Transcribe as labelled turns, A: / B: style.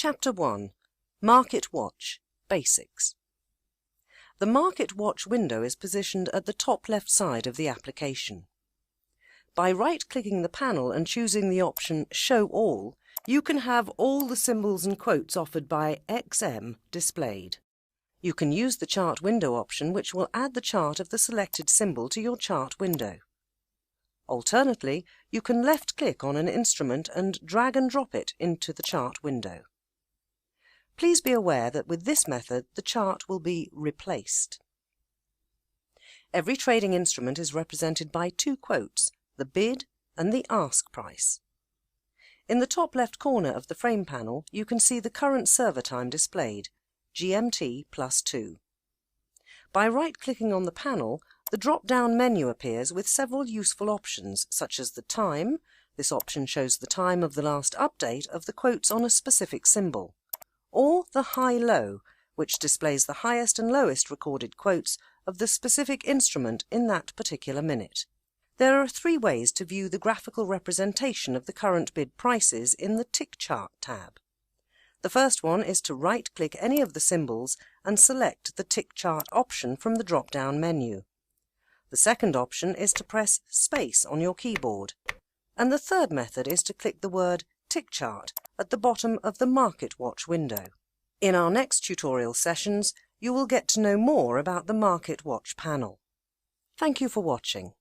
A: Chapter 1. Market Watch Basics. The Market Watch window is positioned at the top left side of the application. By right-clicking the panel and choosing the option Show All, you can have all the symbols and quotes offered by XM displayed. You can use the Chart Window option, which will add the chart of the selected symbol to your chart window. Alternately, you can left-click on an instrument and drag and drop it into the chart window. Please be aware that with this method, the chart will be replaced. Every trading instrument is represented by two quotes, the bid and the ask price. In the top left corner of the frame panel, you can see the current server time displayed, GMT +2. By right-clicking on the panel, the drop-down menu appears with several useful options, such as the time. This option shows the time of the last update of the quotes on a specific symbol, or the high-low, which displays the highest and lowest recorded quotes of the specific instrument in that particular minute. There are three ways to view the graphical representation of the current bid prices in the Tick Chart tab. The first one is to right-click any of the symbols and select the Tick Chart option from the drop-down menu. The second option is to press Space on your keyboard. And the third method is to click the word Tick Chart at the bottom of the Market Watch window. In our next tutorial sessions, you will get to know more about the Market Watch panel. Thank you for watching.